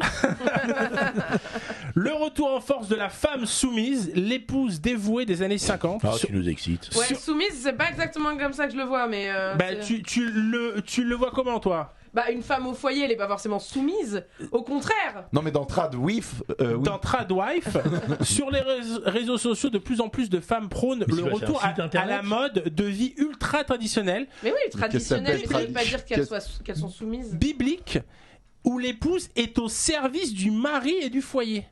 Speaker 3: Le retour en force de la femme soumise, l'épouse dévouée des années 50.
Speaker 6: Ah, tu nous excites.
Speaker 4: Ouais,
Speaker 3: Sur-
Speaker 4: soumise, c'est pas exactement comme ça que je le vois, mais.
Speaker 3: Bah,
Speaker 4: c'est-
Speaker 3: tu le vois comment, toi?
Speaker 4: Bah, une femme au foyer, elle est pas forcément soumise. Au contraire.
Speaker 5: Non, mais dans Trad, oui.
Speaker 3: Dans Tradwife, sur les réseaux sociaux, de plus en plus de femmes prônent
Speaker 6: Mais c'est
Speaker 3: le
Speaker 6: quoi, c'est
Speaker 3: retour
Speaker 6: un site
Speaker 3: à
Speaker 6: internet
Speaker 3: la mode de vie ultra traditionnelle,
Speaker 4: Mais oui, traditionnelle,
Speaker 5: s'appelle
Speaker 4: ça veut pas dire
Speaker 5: qu'est-ce-
Speaker 4: qu'elles sont soumises.
Speaker 3: biblique, où l'épouse est au service du mari et du foyer.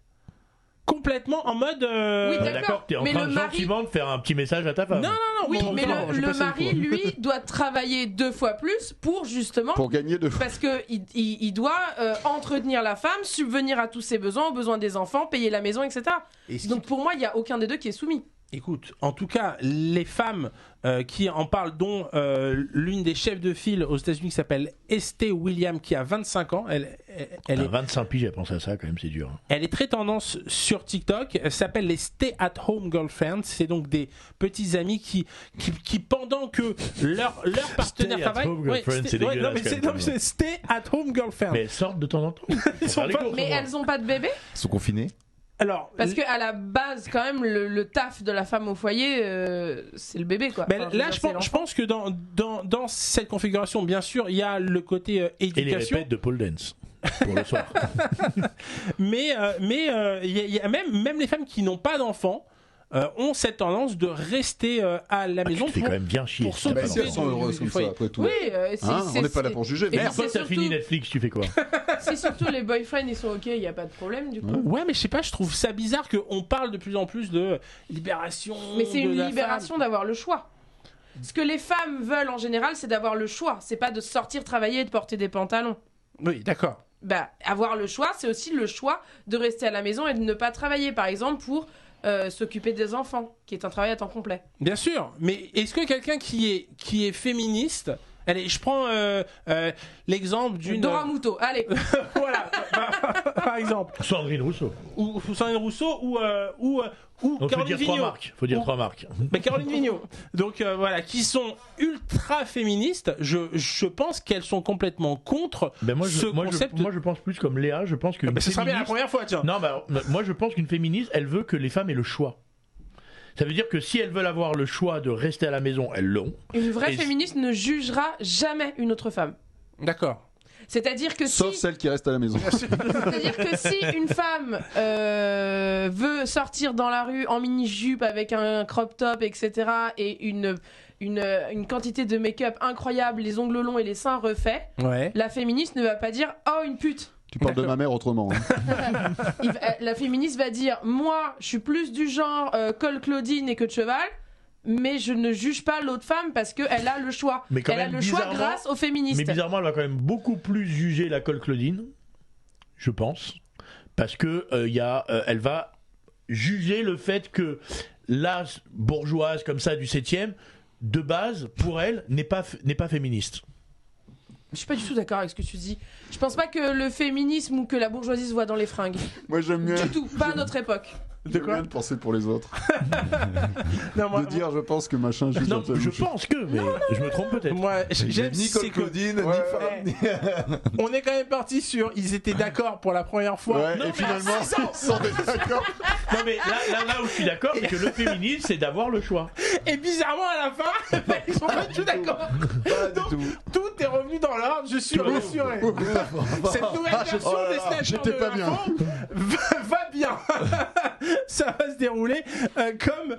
Speaker 3: Complètement en mode.
Speaker 4: Oui,
Speaker 6: D'accord, t'es en
Speaker 4: mais
Speaker 6: train
Speaker 4: le
Speaker 6: de
Speaker 4: mari-
Speaker 6: gentiment de faire un petit message à ta femme.
Speaker 3: Non,
Speaker 4: Oui,
Speaker 3: bon,
Speaker 4: mais
Speaker 3: non, j'ai
Speaker 4: le
Speaker 3: passé le
Speaker 4: mari,
Speaker 3: coup.
Speaker 4: lui, doit travailler 2 fois plus pour justement.
Speaker 5: Pour gagner de
Speaker 4: Parce que il doit entretenir la femme, subvenir à tous ses besoins, aux besoins des enfants, payer la maison, etc.
Speaker 3: Et si-
Speaker 4: Donc pour moi, il n'y a aucun des deux qui est soumis.
Speaker 3: Écoute, en tout cas, les femmes qui en parlent, dont l'une des chefs de file aux États-Unis qui s'appelle Estée Williams, qui a 25 ans, elle
Speaker 6: T'as
Speaker 3: est
Speaker 6: 25 piges à penser à ça, quand même, c'est dur.
Speaker 3: Elle est très tendance sur TikTok. Elle s'appelle les Stay at Home Girlfriends. C'est donc des petits amis qui pendant que leur partenaire
Speaker 6: Stay at
Speaker 3: travaille.
Speaker 6: home girlfriend, c'est
Speaker 3: non,
Speaker 6: dégueulasse,
Speaker 3: mais
Speaker 6: quand
Speaker 3: c'est
Speaker 6: même,
Speaker 3: non, mais c'est Stay at Home Girlfriends.
Speaker 6: Mais elles sortent de temps en temps.
Speaker 3: Ils sont
Speaker 6: Faire les
Speaker 3: pas-
Speaker 6: courses,
Speaker 4: Mais
Speaker 6: au moins.
Speaker 4: elles ont pas de bébé.
Speaker 5: Ils sont confinés.
Speaker 3: Alors,
Speaker 4: Parce que à la base, quand même, le taf de la femme au foyer, c'est le bébé, quoi.
Speaker 3: ben,
Speaker 4: Enfin, je veux
Speaker 3: là,
Speaker 4: dire,
Speaker 3: je
Speaker 4: c'est
Speaker 3: pense,
Speaker 4: l'enfant.
Speaker 3: que dans cette configuration, bien sûr, il y a le côté
Speaker 6: Et les
Speaker 3: éducation.
Speaker 6: répètes de pole dance. Pour le soir.
Speaker 3: Mais il y a même les femmes qui n'ont pas d'enfants ont cette tendance de rester à la maison
Speaker 6: Tu fais quand même bien chier.
Speaker 3: pour
Speaker 6: si t'as pas
Speaker 5: Bah, si elles
Speaker 6: d'enfant.
Speaker 5: sont heureuses comme ça, après tout.
Speaker 4: Oui,
Speaker 5: Hein, on n'est pas là pour juger.
Speaker 4: Et
Speaker 6: Et
Speaker 5: Merde.
Speaker 6: une fois que
Speaker 4: c'est
Speaker 6: t'as fini
Speaker 4: surtout-
Speaker 6: Netflix, tu fais quoi?
Speaker 4: Si surtout les boyfriends ils sont ok, il n'y a pas de problème du coup.
Speaker 3: Ouais, mais je sais pas, je trouve ça bizarre qu'on parle de plus en plus de libération.
Speaker 4: Mais c'est
Speaker 3: de
Speaker 4: une
Speaker 3: la
Speaker 4: libération
Speaker 3: femme.
Speaker 4: d'avoir le choix. Ce que les femmes veulent en général, c'est d'avoir le choix. C'est pas de sortir travailler et de porter des pantalons.
Speaker 3: Oui, d'accord.
Speaker 4: Bah, avoir le choix, c'est aussi le choix de rester à la maison et de ne pas travailler, par exemple, pour s'occuper des enfants, qui est un travail à temps complet.
Speaker 3: Bien sûr, mais est-ce que quelqu'un qui est féministe. Allez, je prends l'exemple d'une.
Speaker 4: Dora Muto, allez.
Speaker 3: Voilà, par exemple.
Speaker 6: Sandrine Rousseau.
Speaker 3: Ou Sandrine Rousseau ou
Speaker 6: Donc faut
Speaker 3: Caroline
Speaker 6: dire trois
Speaker 3: Vigneault.
Speaker 6: marques. Faut dire
Speaker 3: Ou-
Speaker 6: 3 marques.
Speaker 3: Mais Caroline Vigneault. Donc voilà, qui sont ultra féministes. Je pense qu'elles sont complètement contre
Speaker 6: Ben moi,
Speaker 3: ce
Speaker 6: je, moi,
Speaker 3: concept.
Speaker 6: je pense plus comme Léa. Je pense qu'une
Speaker 3: Mais ce sera bien la
Speaker 6: féministe-
Speaker 3: première fois, tiens.
Speaker 6: Non, bah, moi je pense qu'une féministe, elle veut que les femmes aient le choix. Ça veut dire que si elles veulent avoir le choix de rester à la maison, elles l'ont.
Speaker 4: Une vraie
Speaker 6: Et-
Speaker 4: féministe ne jugera jamais une autre femme.
Speaker 3: D'accord.
Speaker 4: C'est-à-dire que
Speaker 5: Sauf
Speaker 4: si...
Speaker 5: celle qui reste à la maison.
Speaker 4: C'est-à-dire que si une femme veut sortir dans la rue en mini-jupe avec un crop top, etc., et une quantité de make-up incroyable, les ongles longs et les seins refaits,
Speaker 3: Ouais.
Speaker 4: la féministe ne va pas dire « Oh, une pute !»
Speaker 5: Tu parles de ma mère autrement. Hein.
Speaker 4: La féministe va dire « Moi, je suis plus du genre col Claudine et queue de cheval, mais je ne juge pas l'autre femme parce qu'elle a le choix.
Speaker 6: Mais quand
Speaker 4: Elle a
Speaker 6: même,
Speaker 4: le choix
Speaker 6: bizarrement-
Speaker 4: grâce aux féministes.
Speaker 6: Mais bizarrement, elle va quand même beaucoup plus juger la colle Claudine, je pense, parce que elle va juger le fait que la bourgeoise comme ça du 7e, de base, pour elle, n'est pas féministe.
Speaker 4: Je suis pas du tout d'accord avec ce que tu dis. Je pense pas que le féminisme ou que la bourgeoisie se voit dans les fringues.
Speaker 5: Moi, j'aime mieux.
Speaker 4: Du tout, pas à notre époque.
Speaker 3: De quoi
Speaker 5: de penser pour les autres.
Speaker 3: Non, moi,
Speaker 5: De dire, je pense que machin juge
Speaker 6: Non,
Speaker 5: un tel
Speaker 6: je
Speaker 5: ou je-
Speaker 6: pense que, mais je me trompe peut-être.
Speaker 3: moi j'aime
Speaker 5: Ni
Speaker 3: c'est
Speaker 5: Col
Speaker 3: que
Speaker 5: Claudine,
Speaker 3: Ouais,
Speaker 5: ni femme, ni.
Speaker 3: on est quand même parti sur ils étaient d'accord pour la première fois.
Speaker 5: Ouais,
Speaker 3: Non,
Speaker 5: et
Speaker 3: mais
Speaker 5: finalement,
Speaker 3: à 6 ans.
Speaker 5: ils sont d'accord.
Speaker 6: Non, mais là où je suis d'accord, c'est que le féminisme, c'est d'avoir le choix.
Speaker 3: Et bizarrement à la fin, ils sont pas du tout d'accord.
Speaker 5: Pas du
Speaker 3: Donc,
Speaker 5: tout.
Speaker 3: tout est revenu dans l'ordre, je suis rassuré. Cette nouvelle version
Speaker 5: oh là
Speaker 3: des
Speaker 5: là,
Speaker 3: Snatchers
Speaker 5: j'étais
Speaker 3: de
Speaker 5: pas bien.
Speaker 3: l'info va bien. Ça va se dérouler comme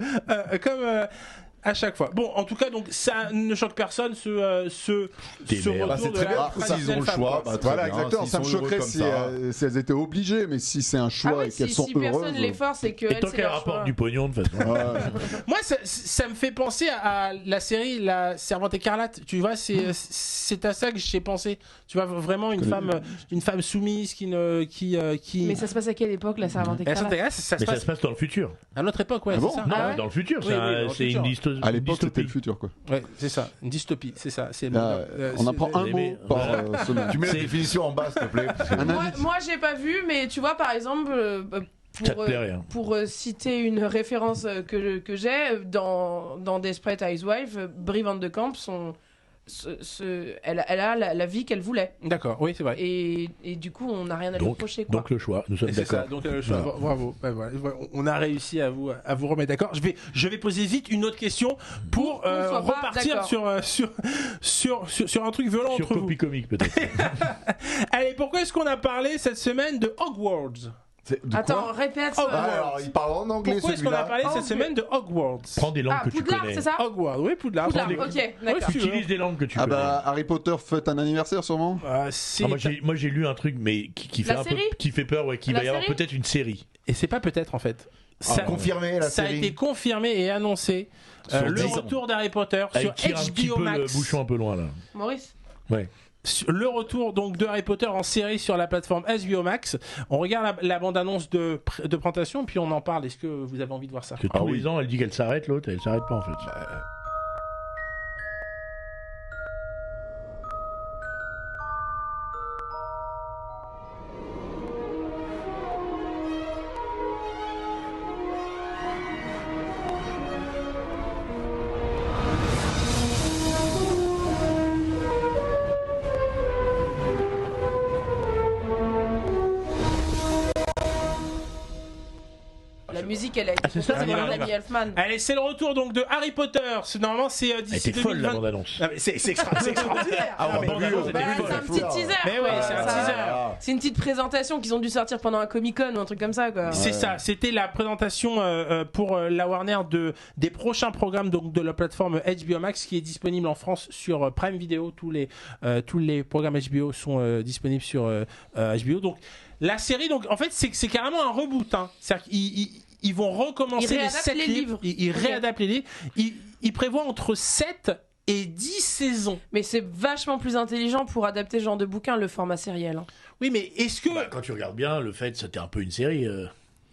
Speaker 3: À chaque fois. Bon, en tout cas, donc ça ne choque personne ce
Speaker 6: mères.
Speaker 3: retour
Speaker 7: c'est
Speaker 3: de
Speaker 7: très
Speaker 3: la
Speaker 7: bien.
Speaker 3: traditionnelle
Speaker 7: S'ils ont le
Speaker 3: femme,
Speaker 7: choix,
Speaker 3: quoi.
Speaker 7: bah, très
Speaker 8: Voilà,
Speaker 7: bien.
Speaker 8: exactement.
Speaker 7: S'ils
Speaker 8: Ça me
Speaker 7: sont heureux
Speaker 8: choquerait
Speaker 7: comme
Speaker 8: si,
Speaker 7: ça.
Speaker 8: si elles étaient obligées, mais si c'est un choix
Speaker 4: Ah oui,
Speaker 8: et qu'elles
Speaker 4: si,
Speaker 8: sont
Speaker 4: si
Speaker 8: heureuses.
Speaker 4: personne les force et que
Speaker 6: Et
Speaker 4: elles,
Speaker 6: tant
Speaker 4: c'est
Speaker 6: qu'elle
Speaker 4: leur
Speaker 6: rapporte
Speaker 4: choix.
Speaker 6: du pognon, de toute façon.
Speaker 3: Moi, ça me fait penser à la série La Servante écarlate. Tu vois, c'est à ça que j'ai pensé. Tu vois, vraiment une femme soumise qui.
Speaker 4: Mais ça se passe à quelle époque, la Servante
Speaker 3: La Servante
Speaker 4: écarlate?
Speaker 3: écarlate, ça se
Speaker 6: Mais ça
Speaker 3: passe
Speaker 6: se passe dans le futur.
Speaker 3: à notre époque, ouais,
Speaker 8: Ah bon
Speaker 3: c'est ça.
Speaker 6: Non,
Speaker 4: Ah ouais
Speaker 6: dans le futur.
Speaker 3: Oui, oui, dans le
Speaker 6: C'est
Speaker 3: futur.
Speaker 6: une
Speaker 8: À l'époque, c'était
Speaker 6: dystopie.
Speaker 8: le futur, quoi.
Speaker 3: Ouais, c'est ça, une dystopie, c'est ça. C'est
Speaker 8: Là, on apprend un
Speaker 6: mais-
Speaker 8: mot par semaine.
Speaker 7: Tu mets la
Speaker 6: C'est-
Speaker 7: définition en bas, s'il te plaît. parce que-
Speaker 4: Moi, j'ai pas vu, mais tu vois, par exemple,
Speaker 6: Ça te plaît rien.
Speaker 4: pour citer une référence que j'ai, dans Desperate Housewives, Brie Van de Kamp, elle a la vie qu'elle voulait.
Speaker 3: D'accord, oui, c'est vrai.
Speaker 4: Et du coup, on n'a rien à lui reprocher. Quoi.
Speaker 6: Donc le choix, nous sommes
Speaker 3: Et c'est
Speaker 6: d'accord.
Speaker 3: ça, donc bravo. Ouais, voilà. On a réussi à vous remettre d'accord. Je vais poser vite une autre question pour
Speaker 4: Qu'on soit pas
Speaker 3: repartir
Speaker 4: d'accord.
Speaker 3: sur un truc violent
Speaker 6: Sur
Speaker 3: entre vous.
Speaker 6: Copy Comique, peut-être.
Speaker 3: Allez, pourquoi est-ce qu'on a parlé cette semaine de Hogwarts?
Speaker 4: Attends, répète.
Speaker 3: Oh,
Speaker 7: Ah, alors, il parle en anglais,
Speaker 3: Pourquoi est-ce qu'on a
Speaker 7: celui-là.
Speaker 3: parlé cette semaine de Hogwarts?
Speaker 6: Prends des langues
Speaker 4: Ah,
Speaker 6: que tu
Speaker 4: Poudlard,
Speaker 6: connais.
Speaker 4: c'est ça?
Speaker 3: Hogwarts, oui, Poudlard.
Speaker 4: Poudlard,
Speaker 3: Prends des-
Speaker 4: ok, d'accord.
Speaker 3: tu veux.
Speaker 6: Utilise des langues que tu
Speaker 8: Ah
Speaker 6: connais.
Speaker 8: bah, Harry Potter fête un anniversaire, sûrement.
Speaker 3: C'est-
Speaker 6: Ah, moi j'ai lu un truc mais qui fait
Speaker 4: La
Speaker 6: un peu
Speaker 4: série
Speaker 6: qui fait peur, ouais, qu'il
Speaker 4: La
Speaker 6: va y avoir
Speaker 4: série
Speaker 6: peut-être une série.
Speaker 3: Et c'est pas peut-être en fait. Ça,
Speaker 7: Confirmé, la
Speaker 3: ça a
Speaker 7: série.
Speaker 3: été confirmé et annoncé.
Speaker 6: Sur
Speaker 3: Le
Speaker 6: 10 ans.
Speaker 3: retour d'Harry Potter
Speaker 6: Elle
Speaker 3: sur
Speaker 6: tire un petit
Speaker 3: HBO
Speaker 6: peu
Speaker 3: Max.
Speaker 6: le bouchon un peu loin là.
Speaker 4: Maurice?
Speaker 6: Ouais.
Speaker 3: Le retour donc de Harry Potter en série sur la plateforme HBO Max. On regarde la bande-annonce de présentation puis on en parle. Est-ce que vous avez envie de voir ça?
Speaker 6: Parce que tous les ans, elle dit qu'elle s'arrête, l'autre, elle s'arrête pas en fait.
Speaker 4: La musique, elle a été
Speaker 6: c'est ça,
Speaker 4: composée
Speaker 3: on y
Speaker 4: par
Speaker 3: va.
Speaker 4: Danny Elfman.
Speaker 3: Allez, c'est le retour donc de Harry Potter. Normalement c'est
Speaker 6: Elle
Speaker 3: d'ici
Speaker 6: était folle la
Speaker 3: 2020.
Speaker 6: bande-annonce.
Speaker 3: Ah, mais c'est extraordinaire.
Speaker 7: Ah,
Speaker 6: La
Speaker 7: mais
Speaker 6: bande-annonce
Speaker 7: oui,
Speaker 6: était
Speaker 4: Bah,
Speaker 6: folle.
Speaker 4: c'est un petit teaser.
Speaker 3: Mais ouais,
Speaker 4: quoi.
Speaker 3: c'est un
Speaker 4: Ça-
Speaker 3: teaser.
Speaker 4: C'est une petite présentation qu'ils ont dû sortir pendant un Comic-Con ou un truc comme ça, quoi.
Speaker 3: C'est ça, c'était la présentation pour la Warner des prochains programmes donc, de la plateforme HBO Max qui est disponible en France sur Prime Video. Tous les programmes HBO sont disponibles sur HBO. Donc la série, donc en fait, c'est carrément un reboot. Hein. C'est-à-dire qu'ils vont recommencer
Speaker 4: Ils
Speaker 3: les
Speaker 4: réadaptent
Speaker 3: 7
Speaker 4: les livres.
Speaker 3: Ils
Speaker 4: Ok.
Speaker 3: réadaptent les livres. Ils prévoient entre 7 et 10 saisons.
Speaker 4: Mais c'est vachement plus intelligent pour adapter ce genre de bouquin, le format sériel. Hein.
Speaker 3: Oui, mais est-ce que...
Speaker 6: Bah, quand tu regardes bien, le fait, c'était un peu une série.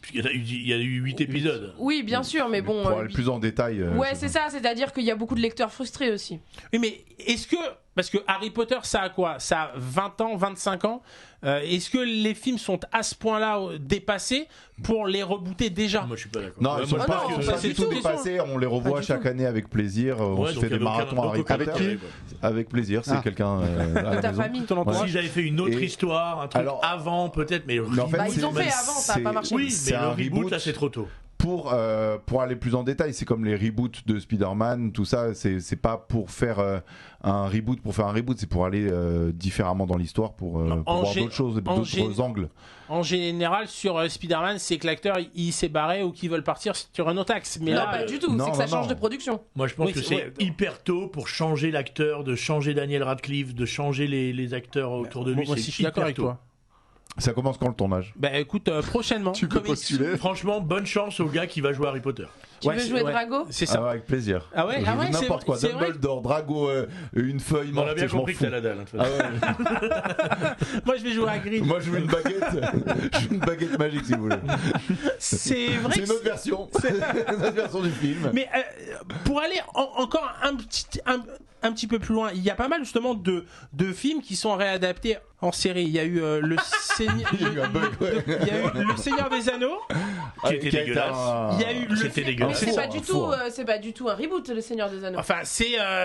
Speaker 6: Puisqu'il y a eu 8 épisodes.
Speaker 4: Oui, bien sûr, mais bon.
Speaker 7: Pour aller plus en détail.
Speaker 4: Ouais, c'est ça, c'est-à-dire qu'il y a beaucoup de lecteurs frustrés aussi.
Speaker 3: Oui, mais est-ce que... Parce que Harry Potter, ça a quoi? Ça a 20 ans, 25 ans. Est-ce que les films sont à ce point-là dépassés pour les rebooter déjà?
Speaker 6: Moi, je suis pas d'accord.
Speaker 7: Non,
Speaker 6: Ouais,
Speaker 7: ils sont
Speaker 6: moi,
Speaker 7: pas,
Speaker 6: je pense que
Speaker 7: pas
Speaker 3: pas
Speaker 7: du
Speaker 3: du
Speaker 7: tout
Speaker 3: tout.
Speaker 7: dépassés. On les revoit
Speaker 3: Pas du
Speaker 7: chaque
Speaker 3: tout.
Speaker 7: année avec plaisir. On
Speaker 6: Ouais,
Speaker 7: se
Speaker 6: donc
Speaker 7: fait
Speaker 6: il y
Speaker 7: des
Speaker 6: avait
Speaker 7: marathons
Speaker 6: aucun
Speaker 7: Harry
Speaker 6: intérêt,
Speaker 7: Potter.
Speaker 6: quoi.
Speaker 7: Avec plaisir, c'est
Speaker 8: Ah.
Speaker 7: quelqu'un à la
Speaker 4: Ta
Speaker 7: maison.
Speaker 4: famille.
Speaker 3: Ton entourage?
Speaker 6: S'ils avaient fait une autre
Speaker 7: Et-
Speaker 6: histoire, un truc
Speaker 7: Alors-
Speaker 6: avant peut-être, mais,
Speaker 7: Mais en fait,
Speaker 4: Bah, ils ont
Speaker 7: c'est-
Speaker 4: fait avant, ça a pas
Speaker 7: c'est-
Speaker 4: marché.
Speaker 6: oui,
Speaker 7: c'est
Speaker 6: mais le
Speaker 7: un
Speaker 6: reboot,
Speaker 7: reboot.
Speaker 6: là, c'est trop tôt.
Speaker 7: Pour aller plus en détail, c'est comme les reboots de Spider-Man, tout ça, c'est pas pour faire un reboot pour faire un reboot, c'est pour aller différemment dans l'histoire, pour voir
Speaker 3: gé-
Speaker 7: d'autres choses,
Speaker 3: en
Speaker 7: d'autres angles.
Speaker 3: En général, sur Spider-Man, c'est que l'acteur il s'est barré ou qu'ils veulent partir sur un autre axe. Mais
Speaker 4: non,
Speaker 3: là,
Speaker 4: pas du tout,
Speaker 7: non,
Speaker 4: c'est que ça
Speaker 7: non,
Speaker 4: change
Speaker 7: non.
Speaker 4: de production.
Speaker 6: Moi, je pense
Speaker 3: Oui,
Speaker 6: que
Speaker 3: c'est-
Speaker 6: c'est
Speaker 3: ouais.
Speaker 6: hyper tôt pour changer l'acteur, de changer Daniel Radcliffe, de changer les acteurs autour de lui.
Speaker 3: moi aussi,
Speaker 6: c'est
Speaker 3: je suis d'accord
Speaker 6: hyper
Speaker 3: avec
Speaker 6: tôt.
Speaker 3: toi.
Speaker 7: Ça commence quand le tournage?
Speaker 3: Bah écoute, prochainement.
Speaker 8: Tu peux
Speaker 3: Comics-
Speaker 8: postuler.
Speaker 6: Franchement, bonne chance au gars qui va jouer Harry Potter.
Speaker 4: Tu
Speaker 3: Ouais,
Speaker 4: veux
Speaker 3: c'est-
Speaker 4: jouer
Speaker 3: ouais.
Speaker 4: Drago?
Speaker 3: C'est
Speaker 7: Ah
Speaker 3: ça.
Speaker 7: ouais, avec plaisir.
Speaker 3: Ah ouais,
Speaker 7: Je
Speaker 3: ah
Speaker 7: joue
Speaker 3: ouais, c'est-
Speaker 7: n'importe quoi.
Speaker 3: c'est vrai.
Speaker 7: Dumbledore, Drago, une feuille
Speaker 6: On
Speaker 7: morte,
Speaker 6: a bien
Speaker 7: je m'en
Speaker 6: compris que
Speaker 7: fous.
Speaker 6: t'as la dalle. Hein, de toute
Speaker 7: Ah
Speaker 6: façon.
Speaker 7: ouais.
Speaker 3: Moi, je vais jouer à Green.
Speaker 7: Moi, je veux une baguette. Je veux une baguette magique, si vous voulez.
Speaker 3: C'est vrai.
Speaker 7: C'est
Speaker 3: que
Speaker 7: une autre version. Une autre version du film.
Speaker 3: Mais pour aller encore un petit peu plus loin, il y a pas mal justement de films qui sont réadaptés en série. Il y a eu le Seigneur,
Speaker 7: Il y a eu un bug, ouais.
Speaker 3: il y a eu le Seigneur des Anneaux.
Speaker 6: Qui était
Speaker 7: Qui a été
Speaker 6: dégueulasse.
Speaker 7: un-
Speaker 3: Il y a eu le
Speaker 6: C'était
Speaker 3: film-
Speaker 4: Mais
Speaker 6: dégueulasse.
Speaker 4: c'est
Speaker 7: four,
Speaker 4: pas
Speaker 7: un
Speaker 4: du
Speaker 7: four.
Speaker 4: tout, c'est pas du tout un reboot, Le Seigneur des Anneaux.
Speaker 3: Enfin,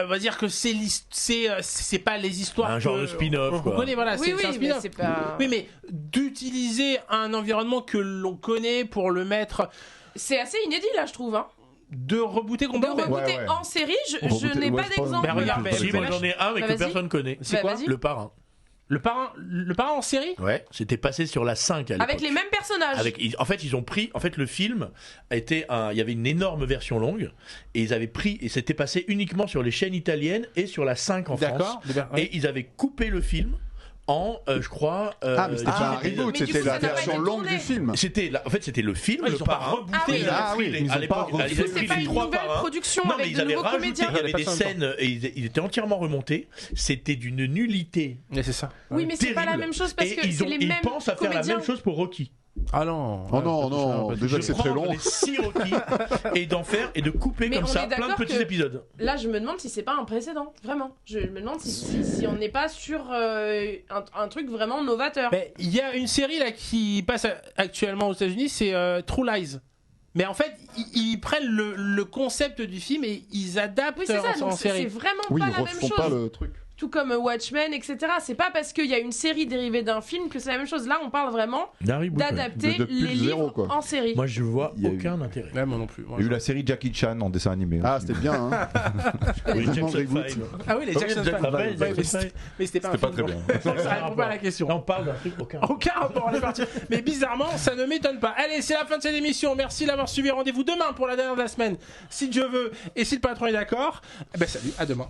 Speaker 3: on va dire que c'est pas les histoires.
Speaker 6: Un genre
Speaker 3: que
Speaker 6: de spin-off,
Speaker 3: on
Speaker 6: quoi.
Speaker 3: connaît, voilà,
Speaker 4: oui,
Speaker 3: c'est un
Speaker 4: oui, mais
Speaker 3: spin-off.
Speaker 4: c'est pas.
Speaker 3: Oui, mais d'utiliser un environnement que l'on connaît pour le mettre,
Speaker 4: C'est assez inédit là, je trouve. Hein.
Speaker 3: de rebooter
Speaker 4: De
Speaker 3: complètement.
Speaker 4: rebooter
Speaker 7: ouais.
Speaker 4: en série, je
Speaker 7: Rebooter,
Speaker 4: n'ai
Speaker 7: ouais,
Speaker 4: pas
Speaker 7: je pense-
Speaker 4: d'exemple.
Speaker 3: Ben, regarde,
Speaker 7: mais
Speaker 3: ben,
Speaker 6: Si, moi j'en ai un, mais
Speaker 4: Bah,
Speaker 6: que
Speaker 4: vas-y.
Speaker 6: personne connaît.
Speaker 3: C'est
Speaker 4: Bah,
Speaker 3: quoi
Speaker 4: vas-y.
Speaker 6: Le parrain.
Speaker 3: Le parrain en série?
Speaker 6: Ouais, c'était passé sur la 5 à l'époque.
Speaker 4: Avec les mêmes personnages.
Speaker 6: En fait, ils ont pris. En fait, le film il y avait une énorme version longue et ils avaient pris et c'était passé uniquement sur les chaînes italiennes et sur la 5 en France. Et ils avaient coupé le film en, je crois.
Speaker 8: mais c'était pas un reboot,
Speaker 4: Mais du
Speaker 8: c'était
Speaker 4: coup,
Speaker 8: la
Speaker 4: ça n'a pas
Speaker 8: version
Speaker 4: été
Speaker 8: longue
Speaker 4: tourné.
Speaker 8: du film.
Speaker 6: En fait, c'était le film,
Speaker 3: Ils
Speaker 6: le
Speaker 3: ont pas
Speaker 6: parrain.
Speaker 3: rebooté.
Speaker 6: Et ils avaient pris
Speaker 8: ils
Speaker 6: à
Speaker 8: ont
Speaker 6: l'époque,
Speaker 8: pas
Speaker 6: ils avaient
Speaker 4: C'est
Speaker 6: pris
Speaker 4: pas
Speaker 6: les
Speaker 4: une
Speaker 6: 3
Speaker 4: nouvelle
Speaker 6: parrains.
Speaker 4: production
Speaker 6: Non, mais
Speaker 4: avec
Speaker 6: ils
Speaker 4: de
Speaker 6: avaient
Speaker 4: nouveaux
Speaker 6: rajouté,
Speaker 4: comédiens.
Speaker 6: il y avait des
Speaker 3: personne,
Speaker 6: scènes, et ils étaient entièrement remontés. C'était d'une nullité.
Speaker 3: Mais c'est ça.
Speaker 4: Oui, mais c'est pas la
Speaker 6: terrible.
Speaker 4: même chose parce
Speaker 6: Et
Speaker 4: que
Speaker 6: ils
Speaker 4: c'est les mêmes
Speaker 6: pensent à faire la
Speaker 4: comédiens.
Speaker 6: même chose pour Rocky.
Speaker 3: Ah non.
Speaker 8: Oh non, déjà que c'est très long.
Speaker 6: Les 6 Rocky et d'en faire et de couper
Speaker 4: Mais
Speaker 6: comme
Speaker 4: on
Speaker 6: ça
Speaker 4: est
Speaker 6: plein de
Speaker 4: d'accord
Speaker 6: petits
Speaker 4: que-
Speaker 6: épisodes.
Speaker 4: Là, je me demande si c'est pas un précédent, vraiment. Je me demande si on n'est pas sur un truc vraiment novateur.
Speaker 3: Mais il y a une série là qui passe actuellement aux États-Unis, c'est True Lies. Mais en fait, ils prennent le concept du film et ils adaptent
Speaker 4: Oui, c'est ça,
Speaker 3: en
Speaker 4: donc c'est
Speaker 3: série.
Speaker 4: vraiment
Speaker 8: Oui,
Speaker 4: pas
Speaker 8: ils
Speaker 4: la même
Speaker 8: refont
Speaker 4: chose.
Speaker 8: pas le truc.
Speaker 4: Tout comme Watchmen, etc. C'est pas parce qu'il y a une série dérivée d'un film que c'est la même chose. Là, on parle vraiment d'adapter
Speaker 8: Depuis
Speaker 4: les
Speaker 8: le zéro,
Speaker 4: livres
Speaker 8: quoi.
Speaker 4: en série.
Speaker 6: Moi, je vois
Speaker 7: Il y a eu-
Speaker 6: aucun intérêt.
Speaker 3: Ouais, moi non plus. Moi,
Speaker 7: Il y a eu la série Jackie Chan en dessin animé.
Speaker 8: Ah,
Speaker 7: aussi.
Speaker 8: c'était bien, hein.
Speaker 6: Oui,
Speaker 8: Vraiment
Speaker 6: Jackson
Speaker 8: reboot.
Speaker 6: 5.
Speaker 3: Ah oui, les
Speaker 6: Donc,
Speaker 3: Jackson
Speaker 6: Jackson
Speaker 3: 5.
Speaker 6: Five,
Speaker 3: Ouais,
Speaker 6: Jackson
Speaker 3: mais
Speaker 6: Five.
Speaker 3: c'était pas un
Speaker 7: C'était pas
Speaker 3: film.
Speaker 7: très bien.
Speaker 3: Donc, ça répond pas à la question.
Speaker 6: Là, on parle d'un truc aucun.
Speaker 3: Aucun rapport, on est parti. Mais bizarrement, ça ne m'étonne pas. Allez, c'est la fin de cette émission. Merci d'avoir suivi. Rendez-vous demain pour la dernière de la semaine. Si Dieu veut et si le patron est d'accord. Eh ben salut, à demain.